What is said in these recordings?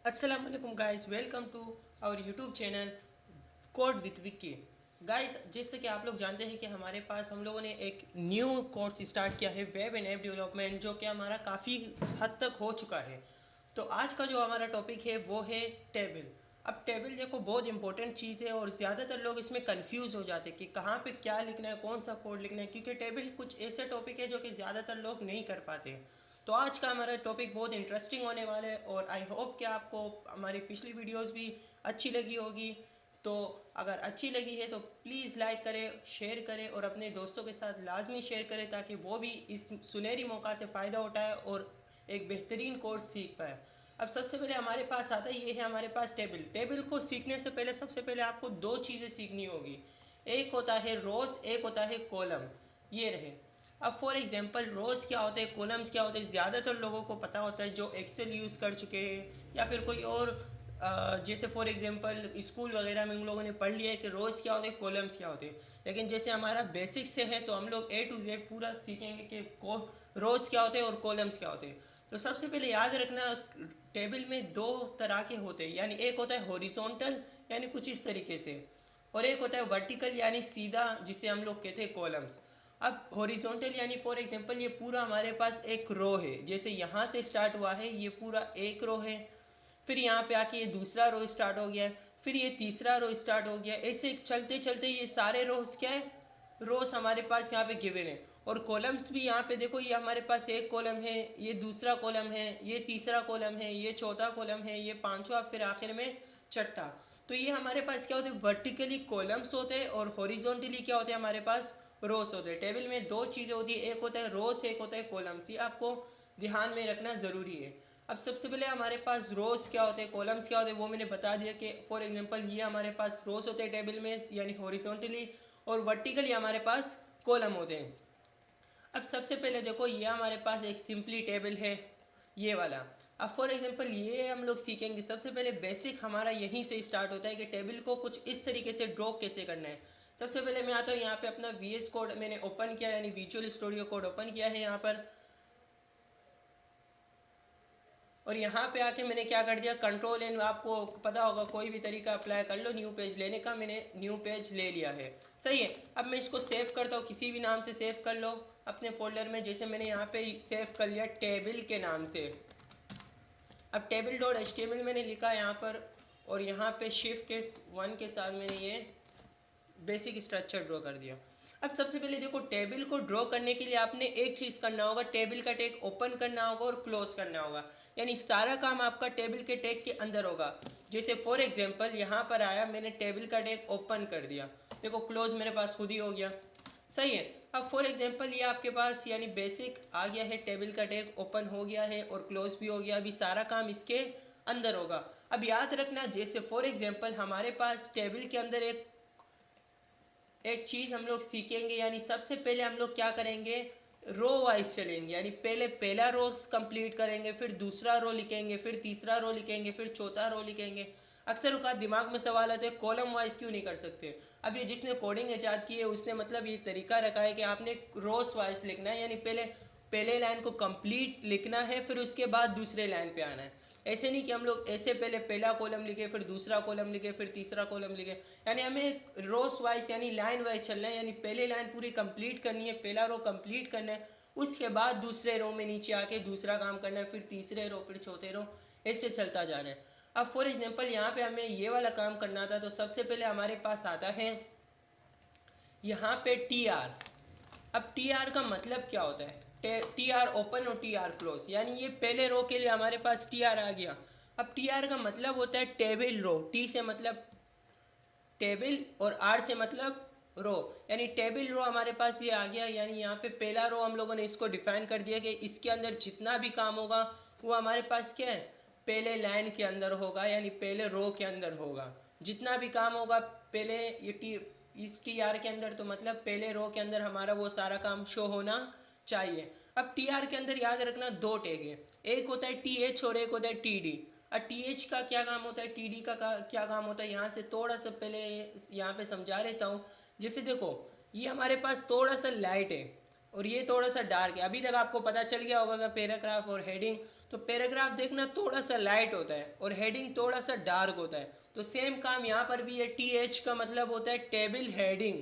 अस्सलाम वालेकुम guys, welcome to our YouTube channel code with Vicky. Guys, जैसे कि आप लोग जानते हैं कि हमारे पास हम लोगों ने एक न्यू कोर्स स्टार्ट किया है वेब एंड ऐप डेवलपमेंट, जो कि हमारा काफ़ी हद तक हो चुका है। तो आज का जो हमारा टॉपिक है वो है टेबल। अब टेबल देखो बहुत इंपॉर्टेंट चीज़ है और ज़्यादातर लोग इसमें कंफ्यूज हो जाते हैं कि कहाँ पे क्या लिखना है, कौन सा कोड लिखना है, क्योंकि टेबल कुछ ऐसे टॉपिक है जो कि ज़्यादातर लोग नहीं कर पाते हैं। तो आज का हमारा टॉपिक बहुत इंटरेस्टिंग होने वाला है और आई होप कि आपको हमारी पिछली वीडियोस भी अच्छी लगी होगी। तो अगर अच्छी लगी है तो प्लीज़ लाइक करें, शेयर करें और अपने दोस्तों के साथ लाजमी शेयर करें ताकि वो भी इस सुनहरी मौका से फ़ायदा उठाए और एक बेहतरीन कोर्स सीख पाए। अब सबसे पहले हमारे पास आता है, ये है हमारे पास टेबल। टेबल को सीखने से पहले सबसे पहले आपको दो चीज़ें सीखनी होगी। एक होता है रोज़, एक होता है कॉलम। ये रहे। अब फॉर एग्जांपल रोज़ क्या होते हैं, कॉलम्स क्या होते हैं, ज़्यादातर लोगों को पता होता है जो एक्सेल यूज़ कर चुके हैं या फिर कोई और जैसे फॉर एग्जांपल स्कूल वगैरह में उन लोगों ने पढ़ लिया है कि रोज़ क्या होते हैं, कॉलम्स क्या होते हैं। लेकिन जैसे हमारा बेसिक से है तो हम लोग A to Z पूरा सीखेंगे कि रोज़ क्या होते हैं और कॉलम्स क्या होते हैं। तो सबसे पहले याद रखना, टेबल में दो तरह के होते हैं, यानी एक होता है हॉरिजॉन्टल यानी कुछ इस तरीके से, और एक होता है वर्टिकल यानी सीधा, जिसे हम लोग कहते हैं कॉलम्स। अब हॉरिजॉन्टल यानी फॉर एग्जांपल ये पूरा हमारे पास एक रो है, जैसे यहाँ से स्टार्ट हुआ है ये पूरा एक रो है, फिर यहाँ पे आके ये दूसरा रो स्टार्ट हो गया, फिर ये तीसरा रो स्टार्ट हो गया, ऐसे चलते चलते ये सारे रोज क्या है, रोज हमारे पास यहाँ पे गिवन है। और कॉलम्स भी यहाँ पे देखो, ये हमारे पास एक कॉलम है, ये दूसरा कॉलम है, ये तीसरा कॉलम है, ये चौथा कॉलम है, ये पांचवा, फिर आखिर में छठा। तो ये हमारे पास क्या होते हैं, वर्टिकली कॉलम्स होते हैं और हॉरिजॉन्टली क्या होते हैं हमारे पास, रोस होते हैं। टेबल में दो चीज़ें होती है, एक होता है रोस, एक होता है कॉलम्स। ये आपको ध्यान में रखना ज़रूरी है। अब सबसे पहले हमारे पास रोस क्या होते हैं, कॉलम्स क्या होते हैं, वो मैंने बता दिया कि फॉर एग्जांपल ये हमारे पास रोस होते हैं टेबल में यानी हॉरिजॉन्टली, और वर्टिकली हमारे पास कॉलम होते हैं। अब सबसे पहले देखो, ये हमारे पास एक सिंपली टेबल है, ये वाला। अब फॉर एग्जांपल ये हम लोग सीखेंगे, सबसे पहले बेसिक हमारा यहीं से स्टार्ट होता है कि टेबल को कुछ इस तरीके से ड्रॉ कैसे करना है। सबसे पहले मैं आता हूँ यहाँ पे, अपना VS कोड मैंने ओपन किया, यानी विजुअल स्टूडियो कोड ओपन किया है यहाँ पर। और यहाँ पे आके मैंने क्या कर दिया, कंट्रोल एन, आपको पता होगा कोई भी तरीका अप्लाई कर लो न्यू पेज लेने का, मैंने न्यू पेज ले लिया है। सही है। अब मैं इसको सेव करता हूँ, किसी भी नाम से सेव कर लो अपने फोल्डर में, जैसे मैंने यहाँ पे सेव कर लिया टेबल के नाम से। अब table.html मैंने लिखा यहाँ पर, और यहाँ पे शिफ्ट के 1 के साथ मैंने ये बेसिक स्ट्रक्चर ड्रॉ कर दिया। अब सबसे पहले देखो, टेबल को ड्रॉ करने के लिए आपने एक चीज़ करना होगा, टेबल का टैग ओपन करना होगा और क्लोज करना होगा, यानी सारा काम आपका टेबल के टैग के अंदर होगा। जैसे फॉर एग्जांपल यहाँ पर आया, मैंने टेबल का टैग ओपन कर दिया, देखो क्लोज मेरे पास खुद ही हो गया। सही है। अब फॉर एग्जांपल ये आपके पास यानी बेसिक आ गया है, टेबल का टैग ओपन हो गया है और क्लोज भी हो गया, अभी सारा काम इसके अंदर होगा। अब याद रखना, जैसे फॉर एग्जांपल हमारे पास टेबल के अंदर एक एक चीज़ हम लोग सीखेंगे, यानी सबसे पहले हम लोग क्या करेंगे, रो वाइज चलेंगे, यानी पहले पहला रो कंप्लीट करेंगे, फिर दूसरा रो लिखेंगे, फिर तीसरा रो लिखेंगे, फिर चौथा रो लिखेंगे। अक्सर औकात दिमाग में सवाल आते हैं कॉलम वाइज क्यों नहीं कर सकते। अब ये जिसने कोडिंग ईजाद की है उसने मतलब ये तरीका रखा है कि आपने रोस वाइज लिखना है, यानी पहले पहले लाइन को कंप्लीट लिखना है, फिर उसके बाद दूसरे लाइन पे आना है। ऐसे नहीं कि हम लोग ऐसे पहले पहला कॉलम लिखे, फिर दूसरा कॉलम लिखे, फिर तीसरा कॉलम लिखे, यानी हमें रोस वाइज यानी लाइन वाइज चलना है, यानी पहले लाइन पूरी कंप्लीट करनी है, पहला रो कंप्लीट करना है, उसके बाद दूसरे रो में नीचे आके दूसरा काम करना है, फिर तीसरे रो, फिर चौथे रो, ऐसे चलता जाना है। अब फॉर एग्जांपल यहाँ पे हमें ये वाला काम करना था, तो सबसे पहले हमारे पास आता है यहाँ पे TR। अब TR का मतलब क्या होता है, TR ओपन और TR क्लोज, यानी ये पहले रो के लिए हमारे पास TR आ गया। अब TR का मतलब होता है टेबल रो, T से मतलब टेबल और R से मतलब रो, यानी टेबल रो हमारे पास ये आ गया। यानी यहाँ पे पहला रो हम लोगों ने इसको डिफाइन कर दिया कि इसके अंदर जितना भी काम होगा वो हमारे पास क्या है, पहले लाइन के अंदर होगा, यानी पहले रो के अंदर होगा। जितना भी काम होगा पहले ये इस TR के अंदर, तो मतलब पहले रो के अंदर हमारा वो सारा काम शो होना चाहिए। अब TR के अंदर याद रखना दो टैग है, एक होता है TH और एक होता है TD। अब TH का क्या काम होता है, TD का क्या काम होता है, यहाँ से थोड़ा सा पहले यहाँ पे समझा लेता हूँ। जैसे देखो, ये हमारे पास थोड़ा सा लाइट है और ये थोड़ा सा डार्क है। अभी तक आपको पता चल गया होगा कि पैराग्राफ और हेडिंग तो पैराग्राफ देखना थोड़ा सा लाइट होता है और हेडिंग थोड़ा सा डार्क होता है। तो सेम काम यहाँ पर भी है। टी एच का मतलब होता है टेबल हेडिंग,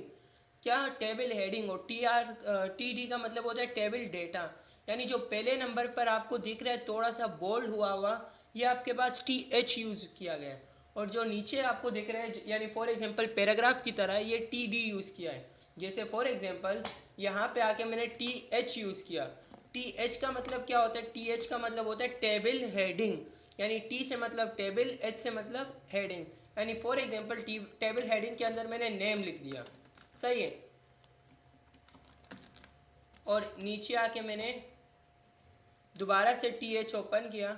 क्या टेबल हेडिंग, और टी डी का मतलब होता है टेबल डेटा। यानी जो पहले नंबर पर आपको दिख रहा है थोड़ा सा बोल्ड हुआ हुआ, ये आपके पास टी एच यूज़ किया गया है। और जो नीचे आपको दिख रहा है यानी फॉर एग्जांपल पैराग्राफ की तरह ये टी डी यूज़ किया है। जैसे फॉर एग्जांपल यहाँ पे आके मैंने टी एच यूज़ किया। टी एच का मतलब क्या होता है? टी एच का मतलब होता है टेबल हेडिंग, यानी टी से मतलब टेबल, एच से मतलब हेडिंग। यानी फॉर एग्जांपल टेबल हेडिंग के अंदर मैंने नेम लिख दिया, सही है। और नीचे आके मैंने दोबारा से टी एच ओपन किया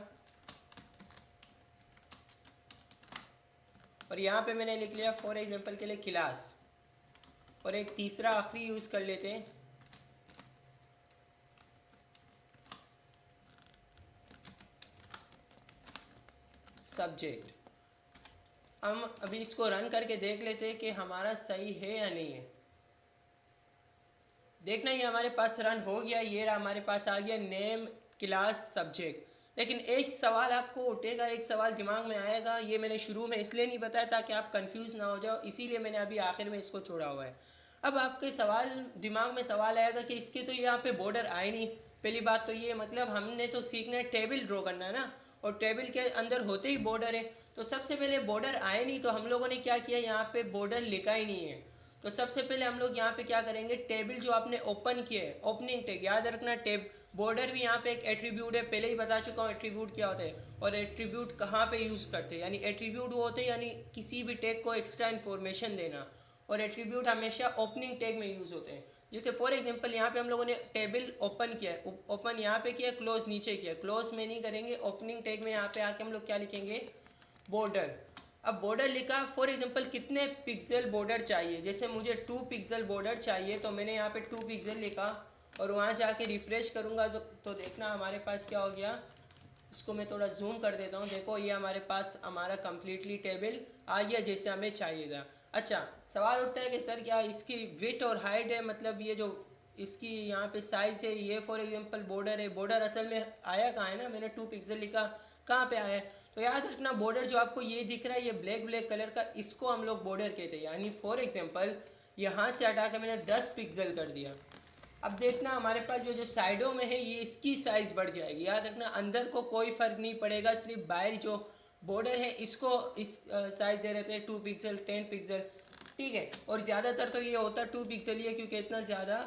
और यहाँ पे मैंने लिख लिया फॉर एग्जांपल के लिए क्लास। और एक तीसरा आखिरी यूज़ कर लेते हैं, सब्जेक्ट। हम अभी इसको रन करके देख लेते हैं कि हमारा सही है या नहीं है। देखना ये हमारे पास रन हो गया, ये रहा हमारे पास आ गया नेम क्लास सब्जेक्ट। लेकिन एक सवाल आपको उठेगा, एक सवाल दिमाग में आएगा, ये मैंने शुरू में इसलिए नहीं बताया ताकि आप कंफ्यूज ना हो जाओ, इसीलिए मैंने अभी आखिर में इसको छोड़ा हुआ है। अब आपके दिमाग में सवाल आएगा कि इसके तो यहाँ पे बॉर्डर आए नहीं। पहली बात तो ये, मतलब हमने तो सीखना है टेबल ड्रॉ करना है ना, और टेबल के अंदर होते ही बॉर्डर है। तो सबसे पहले बॉर्डर आए नहीं, तो हम लोगों ने क्या किया, यहाँ पे बॉर्डर लिखा ही नहीं है। तो सबसे पहले हम लोग यहाँ पे क्या करेंगे, टेबल जो आपने ओपन किया है, ओपनिंग टैग याद रखना। बॉर्डर भी यहाँ पे एक एट्रीब्यूट है, पहले ही बता चुका हूँ एट्रीब्यूट क्या होता है और एट्रीब्यूट कहाँ पे यूज़ करते हैं। यानी एट्रीब्यूट वो होते हैं यानी किसी भी टैग को एक्स्ट्रा इन्फॉर्मेशन देना, और एट्रीब्यूट हमेशा ओपनिंग टैग में यूज़ होते हैं। जैसे फॉर एग्जांपल यहाँ पे हम लोगों ने टेबल ओपन किया है, ओपन यहाँ पे किया, क्लोज नीचे किया। क्लोज में नहीं करेंगे, ओपनिंग टैग में यहाँ पे आके हम लोग क्या लिखेंगे, बॉर्डर। अब बॉर्डर लिखा, फॉर एग्जांपल कितने पिक्सल बॉर्डर चाहिए, जैसे मुझे 2 पिक्सल बॉर्डर चाहिए, तो मैंने यहाँ पे 2 पिक्सल लिखा और वहाँ जाके रिफ़्रेश करूँगा तो देखना हमारे पास क्या हो गया। इसको मैं थोड़ा जूम कर देता हूँ, देखो ये हमारे पास हमारा कम्प्लीटली टेबल आ गया जैसे हमें चाहिए था। अच्छा, सवाल उठता है कि सर क्या इसकी विड्थ और हाइट है, मतलब ये जो इसकी यहाँ पे साइज़ है, ये फॉर एग्जांपल बॉर्डर है, बॉर्डर असल में आया कहाँ है ना, मैंने 2 पिक्सल लिखा, कहाँ पे आया है? तो याद रखना बॉर्डर जो आपको ये दिख रहा है, ये ब्लैक कलर का, इसको हम लोग बॉर्डर कहते हैं। यानी फॉर एग्जांपल यहाँ से हटा के मैंने 10 पिक्सल कर दिया। अब देखना हमारे पास जो साइडों में है, ये इसकी साइज़ बढ़ जाएगी। याद रखना अंदर को कोई फ़र्क नहीं पड़ेगा, सिर्फ बाहर जो बॉर्डर है इसको इस साइज़ दे रहते हैं 2 पिक्सल 10 पिक्सल, ठीक है। और ज़्यादातर तो ये होता है 2 पिक्सल ही है, क्योंकि इतना ज़्यादा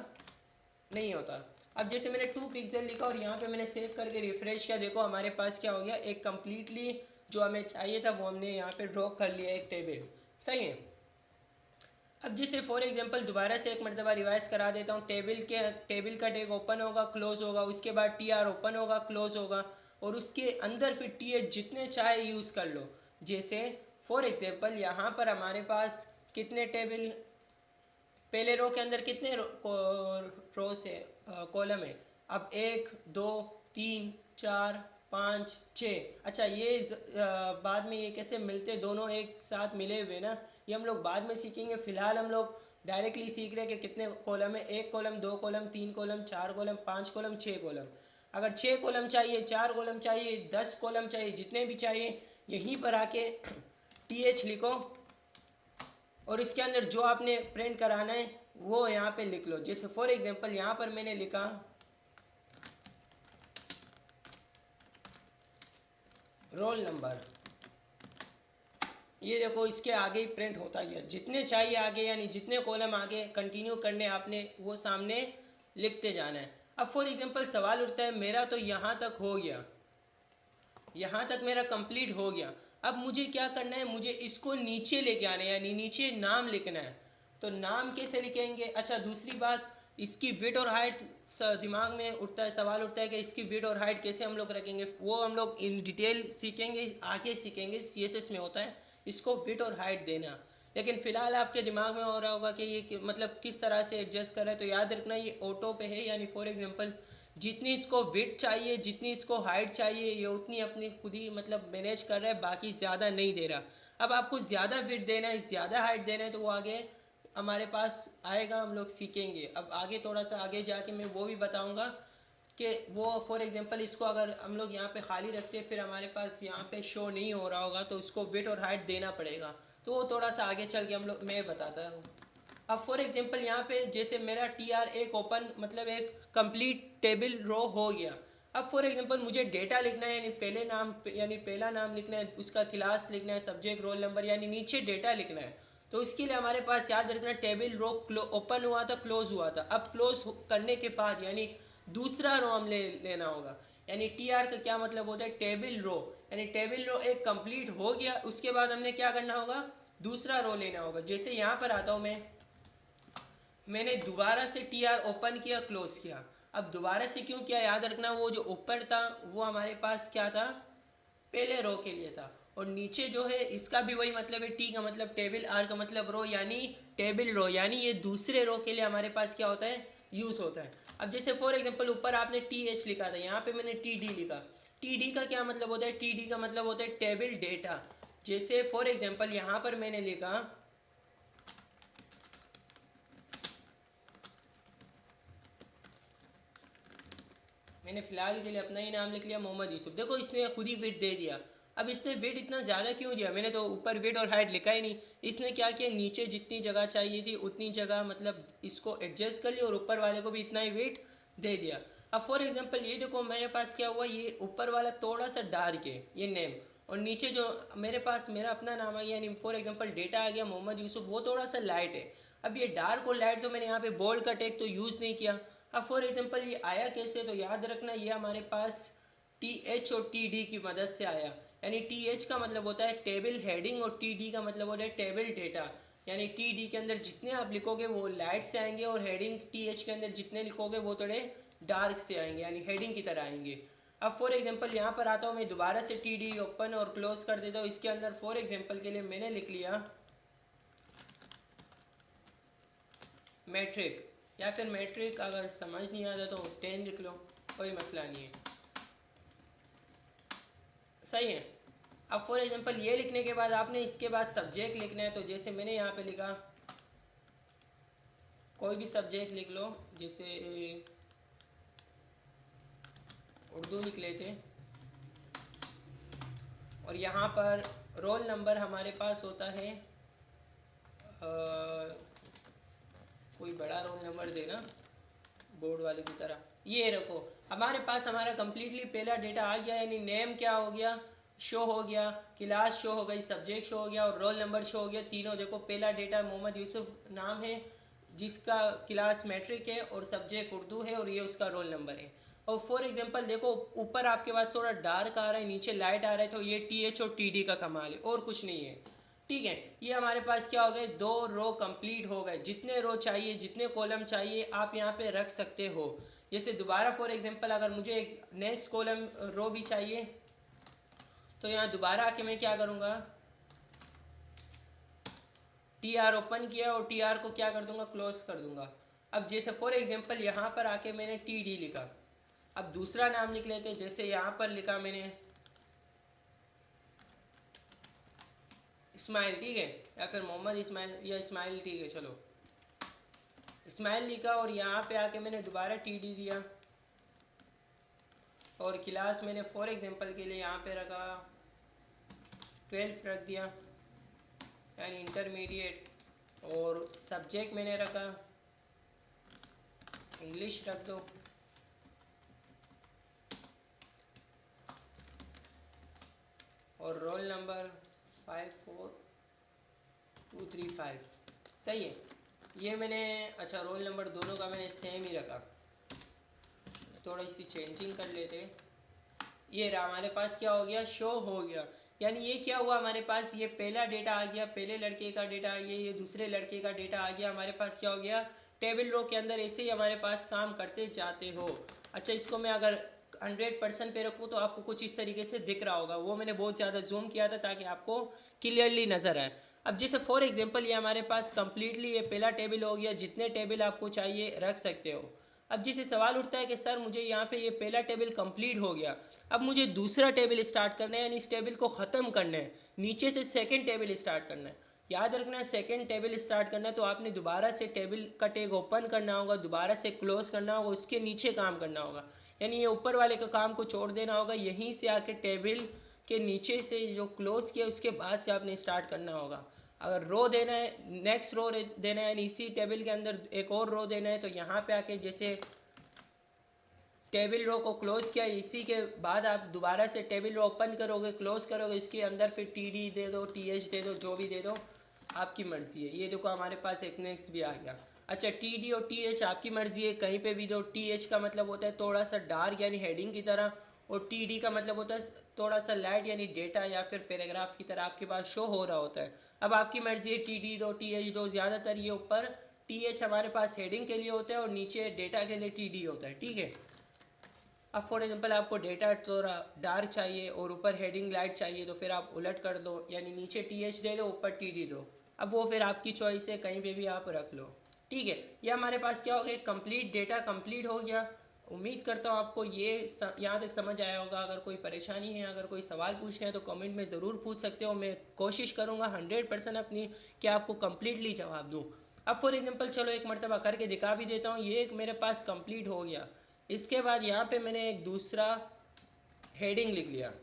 नहीं होता। अब जैसे मैंने 2 पिक्सल लिखा और यहाँ पे मैंने सेव करके रिफ़्रेश किया, देखो हमारे पास क्या हो गया, एक कम्प्लीटली जो हमें चाहिए था वो हमने यहाँ पे ड्रॉ कर लिया, एक टेबल, सही है। अब जैसे फॉर एग्जांपल दोबारा से एक मरतबा रिवाइज करा देता हूँ, टेबल का टैग ओपन होगा, क्लोज होगा, उसके बाद टी आर ओपन होगा, क्लोज होगा, और उसके अंदर फिर टी एच जितने चाहे यूज़ कर लो। जैसे फॉर एग्जांपल यहाँ पर हमारे पास कितने टेबल, पहले रो के अंदर कितने रो से कॉलम है, अब 1 2 3 4 5 6। अच्छा ये बाद में ये कैसे मिलते, दोनों एक साथ मिले हुए ना, ये हम लोग बाद में सीखेंगे। फ़िलहाल हम लोग डायरेक्टली सीख रहे हैं कि कितने कॉलम है, 1 column 2 column 3 column 4 column 5 column 6 column. अगर 6 कॉलम चाहिए, 4 कॉलम चाहिए, 10 कॉलम चाहिए, जितने भी चाहिए, यहीं पर आके टी एच लिखो और इसके अंदर जो आपने प्रिंट कराना है वो यहाँ पे लिख लो। जैसे फॉर एग्जांपल यहाँ पर मैंने लिखा रोल नंबर, ये देखो इसके आगे ही प्रिंट होता गया, जितने चाहिए आगे, यानी जितने कॉलम आगे कंटिन्यू करने आपने वो सामने लिखते जाना है। अब फॉर एग्जांपल सवाल उठता है मेरा तो यहाँ तक हो गया, यहाँ तक मेरा कंप्लीट हो गया, अब मुझे क्या करना है, मुझे इसको नीचे लेके आना है, यानी नीचे नाम लिखना है। तो नाम कैसे लिखेंगे? अच्छा दूसरी बात, इसकी विड्थ और हाइट दिमाग में उठता है, सवाल उठता है कि इसकी विड्थ और हाइट कैसे हम लोग रखेंगे, वो हम लोग इन डिटेल सीखेंगे, आगे सीखेंगे। CSS में होता है इसको विड्थ और हाइट देना, लेकिन फ़िलहाल आपके दिमाग में हो रहा होगा कि ये मतलब किस तरह से एडजस्ट कर रहा है। तो याद रखना ये ऑटो पे है, यानी फॉर एग्जांपल जितनी इसको विड्थ चाहिए, जितनी इसको हाइट चाहिए, ये उतनी अपनी खुद ही मतलब मैनेज कर रहा है, बाकी ज़्यादा नहीं दे रहा। अब आपको ज़्यादा विड्थ देना है, ज़्यादा हाइट देना है, तो वो आगे हमारे पास आएगा, हम लोग सीखेंगे। अब आगे थोड़ा सा आगे जाके मैं वो भी बताऊंगा कि वो फॉर एग्जांपल इसको अगर हम लोग यहाँ पे खाली रखते हैं फिर हमारे पास यहाँ पे शो नहीं हो रहा होगा तो उसको विड्थ और हाइट देना पड़ेगा। तो वो थोड़ा सा आगे चल के हम लोग मैं बताता हूँ। अब फॉर एग्जांपल यहाँ पे जैसे मेरा टी आर एक ओपन मतलब एक कंप्लीट टेबल रो हो गया। अब फॉर एग्जांपल मुझे डेटा लिखना है, यानी पहले नाम यानी पहला नाम लिखना है, उसका क्लास लिखना है, सब्जेक्ट, रोल नंबर, यानी नीचे डेटा लिखना है। तो इसके लिए हमारे पास याद रखना टेबल रो ओपन हुआ था, क्लोज हुआ था। अब क्लोज करने के बाद यानी दूसरा रो हम लेना होगा। यानी टी आर का क्या मतलब होता है, टेबल रो, यानी टेबल रो एक कंप्लीट हो गया, उसके बाद हमने क्या करना होगा, दूसरा रो लेना होगा। जैसे यहाँ पर आता हूँ मैंने दोबारा से टी आर ओपन किया, क्लोज किया। अब दोबारा से क्यों किया, याद रखना वो जो ऊपर था वो हमारे पास क्या था, पहले रो के लिए था, और नीचे जो है इसका भी वही मतलब है। टी का मतलब टेबल, आर का मतलब रो, यानी टेबल रो, यानी ये दूसरे रो के लिए हमारे पास क्या होता है, यूज़ होता है। अब जैसे फॉर एग्जांपल ऊपर आपने टी एच लिखा था, यहाँ पे मैंने टी डी लिखा। टी डी का क्या मतलब होता है, टी डी का मतलब होता है टेबल डेटा। जैसे फॉर एग्जांपल यहाँ पर मैंने लिखा मैंने फ़िलहाल के लिए अपना ही नाम लिख लिया, मोहम्मद यूसुफ। देखो इसने खुद ही वेट दे दिया। अब इसने वेट इतना ज़्यादा क्यों दिया, मैंने तो ऊपर वेट और हाइट लिखा ही नहीं। इसने क्या किया, नीचे जितनी जगह चाहिए थी उतनी जगह मतलब इसको एडजस्ट कर लिया और ऊपर वाले को भी इतना ही वेट दे दिया। अब फॉर एग्जांपल ये देखो मेरे पास क्या हुआ, ये ऊपर वाला थोड़ा सा डार्क है ये नेम, और नीचे जो मेरे पास मेरा अपना नाम आ गया यानी फॉर एग्जांपल डेटा आ गया मोहम्मद यूसुफ, वो थोड़ा सा लाइट है। अब ये डार्क और लाइट तो मैंने यहाँ पे बोल्ड का टेक तो यूज़ नहीं किया। अब फॉर एग्जांपल ये आया कैसे, तो याद रखना ये हमारे पास टी एच और टी डी की मदद से आया। यानी टी एच का मतलब होता है टेबल हेडिंग और टी डी का मतलब होता है टेबल डेटा। यानी टी डी के अंदर जितने आप लिखोगे वो लाइट से आएंगे, और हेडिंग टी एच के अंदर जितने लिखोगे वो थोड़े डार्क से आएंगे, यानी हेडिंग की तरह आएंगे। अब फॉर एग्जांपल यहाँ पर आता हूँ मैं, दोबारा से टी डी ओपन और क्लोज कर देता हूँ। इसके अंदर फॉर एग्जांपल के लिए मैंने लिख लिया मैट्रिक, या फिर मैट्रिक अगर समझ नहीं आता तो 10 लिख लो, कोई मसला नहीं है, सही है। अब फॉर एग्जांपल ये लिखने के बाद आपने इसके बाद सब्जेक्ट लिखना है। तो जैसे मैंने यहाँ पे लिखा कोई भी सब्जेक्ट लिख लो, जैसे उर्दू लिख लेते, और यहाँ पर रोल नंबर हमारे पास होता है कोई बड़ा रोल नंबर देना बोर्ड वाले की तरह, ये रखो। हमारे पास हमारा कम्प्लीटली पहला डेटा आ गया, यानी नेम क्या हो गया, शो हो गया, क्लास शो हो गई, सब्जेक्ट शो हो गया और रोल नंबर शो हो गया। तीनों देखो, पहला डेटा मोहम्मद यूसुफ नाम है जिसका क्लास मैट्रिक है और सब्जेक्ट उर्दू है और ये उसका रोल नंबर है। और फॉर एग्जांपल देखो ऊपर आपके पास थोड़ा डार्क आ रहा है, नीचे लाइट आ रहा है, तो ये टी एच और टी डी का कमाल है और कुछ नहीं है। ठीक है, ये हमारे पास क्या हो गए, 2 रो कंप्लीट हो गए। जितने रो चाहिए, जितने कॉलम चाहिए आप यहाँ पे रख सकते हो। जैसे दोबारा फॉर एग्जांपल अगर मुझे एक नेक्स्ट कॉलम रो भी चाहिए तो यहाँ दोबारा आके मैं क्या करूँगा, टी आर ओपन किया और टी आर को क्या कर दूंगा, क्लोज कर दूंगा। अब जैसे फॉर एग्जांपल यहाँ पर आके मैंने टी डी लिखा, अब दूसरा नाम लिख लेते हैं। जैसे यहाँ पर लिखा मैंने इस्माइल, ठीक है, या फिर मोहम्मद इस्माइल या इस्माइल, ठीक है, चलो इस्माइल लिखा, और यहाँ पे आके मैंने दोबारा टी डी दिया और क्लास मैंने फॉर एग्जांपल के लिए यहाँ पे रखा 12 रख दिया यानी इंटरमीडिएट, और सब्जेक्ट मैंने रखा इंग्लिश रख दो, और रोल नंबर 54235, सही है। ये मैंने अच्छा रोल नंबर दोनों का मैंने सेम ही रखा, थोड़ी सी चेंजिंग कर लेते। ये रहा हमारे पास क्या हो गया, शो हो गया। यानी ये क्या हुआ, हमारे पास ये पहला डेटा आ गया, पहले लड़के का डेटा आ गया, ये दूसरे लड़के का डेटा आ गया। हमारे पास क्या हो गया, टेबल रो के अंदर ऐसे ही हमारे पास काम करते जाते हो। अच्छा, इसको मैं अगर 100% पे रखूँ तो आपको कुछ इस तरीके से दिख रहा होगा, वो मैंने बहुत ज़्यादा जूम किया था ताकि आपको क्लियरली नज़र आए। अब जैसे फॉर एग्जांपल ये हमारे पास कम्प्लीटली ये पहला टेबल हो गया, जितने टेबल आपको चाहिए रख सकते हो। अब जिसे सवाल उठता है कि सर मुझे यहाँ पे ये पहला टेबल कंप्लीट हो गया, अब मुझे दूसरा टेबल स्टार्ट करना है, यानी इस टेबल को ख़त्म करना है, नीचे से सेकंड टेबल स्टार्ट करना है। याद रखना है सेकंड टेबल स्टार्ट करना है तो आपने दोबारा से टेबल का टैग ओपन करना होगा, दोबारा से क्लोज करना होगा, उसके नीचे काम करना होगा। यानी ये ऊपर वाले का काम को छोड़ देना होगा, यहीं से आके टेबल के नीचे से जो क्लोज किया उसके बाद से आपने स्टार्ट करना होगा। अगर रो देना है, नेक्स्ट रो देना है, इसी टेबल के अंदर एक और रो देना है, तो यहाँ पे आके जैसे टेबल रो को क्लोज किया, इसी के बाद आप दोबारा से टेबल रो ओपन करोगे, क्लोज करोगे, इसके अंदर फिर टी डी दे दो, टी एच दे दो, जो भी दे दो, आपकी मर्ज़ी है। ये देखो हमारे पास एक नेक्स्ट भी आ गया। अच्छा, टी डी और टी एच आपकी मर्ज़ी है, कहीं पे भी दो। टी एच का मतलब होता है थोड़ा सा डार्क यानी हेडिंग की तरह, और टी डी का मतलब होता है थोड़ा सा लाइट यानी डेटा या फिर पैराग्राफ की तरह आपके पास शो हो रहा होता है। अब आपकी मर्ज़ी है, टी डी दो, टी एच दो। ज़्यादातर ये ऊपर टी एच हमारे पास हेडिंग के लिए होता है और नीचे डेटा के लिए टी डी होता है, ठीक है। अब फॉर एग्जांपल आपको डेटा थोड़ा डार्क चाहिए और ऊपर हेडिंग लाइट चाहिए, तो फिर आप उलट कर दो, यानी नीचे टी एच दे दो, ऊपर टी डी दो। अब वो फिर आपकी चॉइस है, कहीं पे भी आप रख लो, ठीक है। ये हमारे पास क्या हो गया, कंप्लीट डेटा कंप्लीट हो गया। उम्मीद करता हूँ आपको ये यहाँ तक समझ आया होगा। अगर कोई परेशानी है, अगर कोई सवाल पूछना है तो कमेंट में ज़रूर पूछ सकते हो। मैं कोशिश करूँगा 100% अपनी कि आपको कम्प्लीटली जवाब दूँ। अब फॉर एग्जांपल चलो एक मरतबा करके दिखा भी देता हूँ। ये एक मेरे पास कंप्लीट हो गया। इसके बाद यहाँ पे मैंने एक दूसरा हेडिंग लिख लिया,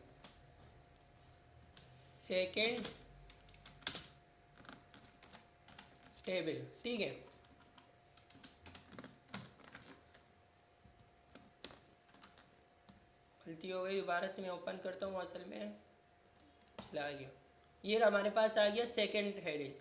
सेकेंड टेबल, ठीक है। गलती हो गई, दोबारा से मैं ओपन करता हूँ, असल में चला गया। ये हमारे पास आ गया सेकेंड हेडिंग,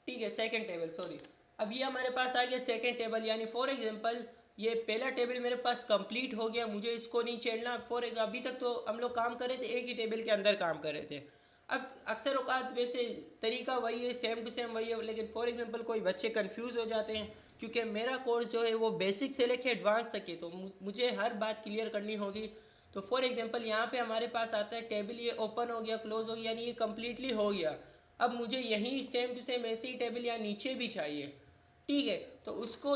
ठीक है, सेकेंड टेबल, सॉरी। अब ये हमारे पास आ गया सेकेंड टेबल, यानी फॉर एग्जांपल ये पहला टेबल मेरे पास कंप्लीट हो गया, मुझे इसको नहीं छेड़ना। अभी तक तो हम लोग काम कर रहे थे, एक ही टेबल के अंदर काम कर रहे थे। अब अक्सर औकात वैसे तरीका वही है, सेम टू सेम वही है, लेकिन फॉर एग्जांपल कोई बच्चे कंफ्यूज हो जाते हैं, क्योंकि मेरा कोर्स जो है वो बेसिक से लेके एडवांस तक है, तो मुझे हर बात क्लियर करनी होगी। तो फॉर एग्जांपल यहाँ पे हमारे पास आता है टेबल, ये ओपन हो गया, क्लोज हो गया, यानी ये कम्प्लीटली हो गया। अब मुझे यही सेम टू सेम ऐसे ही टेबल या नीचे भी चाहिए, ठीक है। तो उसको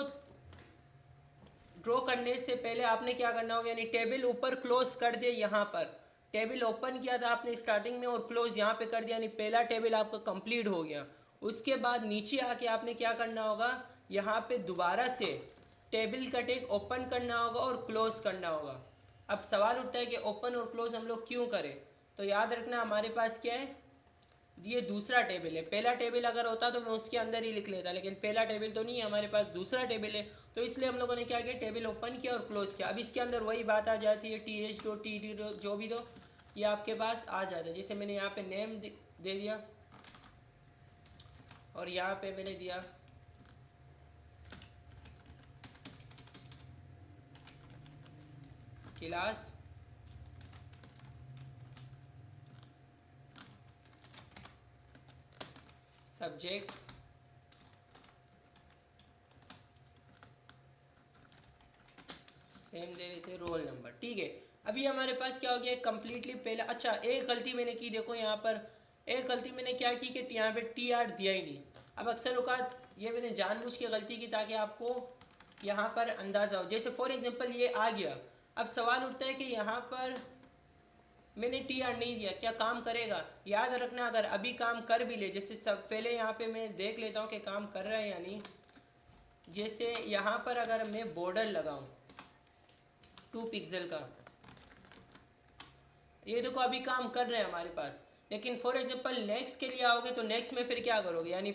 ड्रॉ करने से पहले आपने क्या करना होगा, यानी टेबल ऊपर क्लोज कर दिया, यहाँ पर टेबल ओपन किया था आपने स्टार्टिंग में और क्लोज यहाँ पे कर दिया, यानी पहला टेबल आपका कंप्लीट हो गया। उसके बाद नीचे आके आपने क्या करना होगा, यहाँ पे दोबारा से टेबल का टैग ओपन करना होगा और क्लोज करना होगा। अब सवाल उठता है कि ओपन और क्लोज हम लोग क्यों करें, तो याद रखना हमारे पास क्या है, ये दूसरा टेबल है। पहला टेबल अगर होता तो मैं उसके अंदर ही लिख लेता, लेकिन पहला टेबल तो नहीं है, हमारे पास दूसरा टेबल है, तो इसलिए हम लोगों ने क्या किया, टेबल ओपन किया और क्लोज किया। अब इसके अंदर वही बात आ जाती है, टी एच दो, टी डी दो, जो भी दो, ये आपके पास आ जाता है। जैसे मैंने यहाँ पे नेम दे दिया और यहाँ पे मैंने दिया क्लास, सब्जेक्ट, सेम दे देते रोल नंबर, ठीक है। अभी हमारे पास क्या हो गया, कम्प्लीटली पहला। अच्छा, एक गलती मैंने की, देखो यहाँ पर एक गलती मैंने क्या की कि यहाँ पे टी आर दिया ही नहीं। अब अक्सर औकात ये मैंने जानबूझ के गलती की ताकि आपको यहाँ पर अंदाज़ा हो। जैसे फॉर एग्जांपल ये आ गया, अब सवाल उठता है कि यहाँ पर मैंने टी आर नहीं दिया, क्या काम करेगा। याद रखना, अगर अभी काम कर भी ले, जैसे सब पहले यहाँ पे मैं देख लेता हूँ कि काम कर रहा है या नहीं। जैसे यहाँ पर अगर मैं बॉर्डर लगाऊँ 2 पिक्सल का, ये देखो अभी काम कर रहे हैं हमारे पास। लेकिन फॉर एग्जांपल नेक्स्ट के लिए आओगे तो नेक्स्ट में फिर क्या करोगे, यानी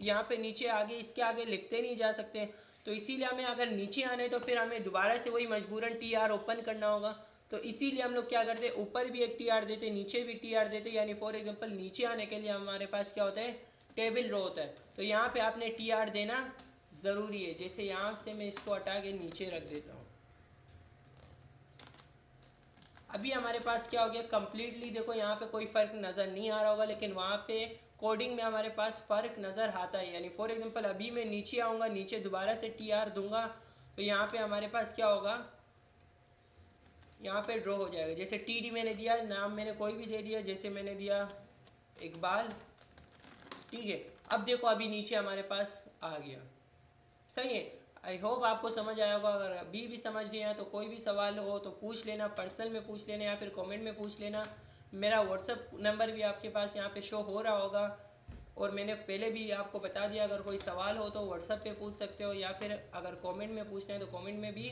यहाँ पे नीचे आगे, इसके आगे लिखते नहीं जा सकते, तो इसीलिए हमें अगर नीचे आना है तो फिर हमें दोबारा से वही मजबूरन टी आर ओपन करना होगा। तो इसीलिए हम लोग क्या करते हैं, ऊपर भी एक टी आर देते, नीचे भी टी आर देते। यानी फॉर एग्जाम्पल नीचे आने के लिए हमारे पास क्या होता है, टेबल रो होता है, तो यहाँ पर आपने टी आर देना ज़रूरी है। जैसे यहाँ से मैं इसको हटा के नीचे रख देता हूँ। अभी हमारे पास क्या हो गया, कम्प्लीटली देखो यहाँ पे कोई फ़र्क नज़र नहीं आ रहा होगा, लेकिन वहाँ पे कोडिंग में हमारे पास फ़र्क नज़र आता है। यानी फॉर एग्जांपल अभी मैं नीचे आऊँगा, नीचे दोबारा से टी आर दूंगा, तो यहाँ पे हमारे पास क्या होगा, यहाँ पे ड्रॉ हो जाएगा। जैसे टी डी मैंने दिया, नाम मैंने कोई भी दे दिया, जैसे मैंने दिया इकबाल, ठीक है। अब देखो अभी नीचे हमारे पास आ गया, सही है। आई होप आपको समझ आया होगा। अगर अभी भी समझ नहीं आया तो कोई भी सवाल हो तो पूछ लेना, पर्सनल में पूछ लेना या फिर कमेंट में पूछ लेना। मेरा व्हाट्सअप नंबर भी आपके पास यहाँ पे शो हो रहा होगा, और मैंने पहले भी आपको बता दिया, अगर कोई सवाल हो तो व्हाट्सअप पे पूछ सकते हो, या फिर अगर कमेंट में पूछना है तो कमेंट में भी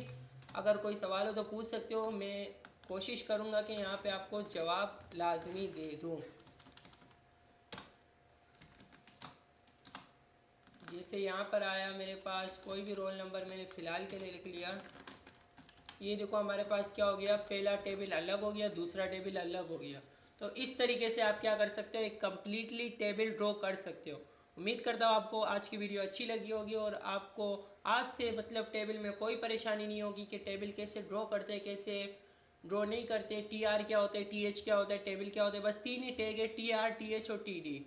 अगर कोई सवाल हो तो पूछ सकते हो, मैं कोशिश करूँगा कि यहाँ पे आपको जवाब लाजमी दे दूँ। जैसे यहाँ पर आया मेरे पास कोई भी रोल नंबर मैंने फ़िलहाल के लिए लिख लिया। ये देखो हमारे पास क्या हो गया, पहला टेबल अलग हो गया, दूसरा टेबल अलग हो गया। तो इस तरीके से आप क्या कर सकते हो, एक कम्प्लीटली टेबल ड्रॉ कर सकते हो। उम्मीद करता हूँ आपको आज की वीडियो अच्छी लगी होगी और आपको आज से मतलब टेबल में कोई परेशानी नहीं होगी कि टेबल कैसे ड्रॉ करते हैं, कैसे ड्रॉ नहीं करते, टी आर क्या होता है, टी एच क्या होता है, टेबल क्या होता है। बस 3 ही टैग है, टी आर, टी एच और टी डी।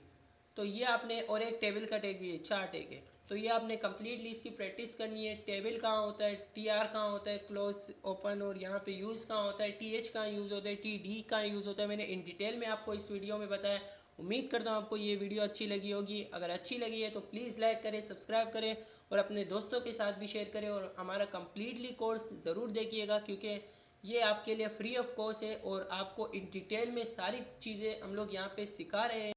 तो ये आपने, और एक टेबल का टैग भी है, 4 टैग है। तो ये आपने कम्प्लीटली इसकी प्रैक्टिस करनी है। टेबल कहाँ होता है, टी आर कहाँ होता है, क्लोज ओपन, और यहाँ पे यूज़ कहाँ होता है, टी एच कहाँ यूज़ होता है, टी डी कहाँ यूज़ होता है, मैंने इन डिटेल में आपको इस वीडियो में बताया। उम्मीद करता हूँ आपको ये वीडियो अच्छी लगी होगी। अगर अच्छी लगी है तो प्लीज़ लाइक करें, सब्सक्राइब करें और अपने दोस्तों के साथ भी शेयर करें। और हमारा कम्प्लीटली कोर्स ज़रूर देखिएगा, क्योंकि ये आपके लिए फ्री ऑफ कॉस्ट है और आपको इन डिटेल में सारी चीज़ें हम लोग यहाँ पे सिखा रहे हैं।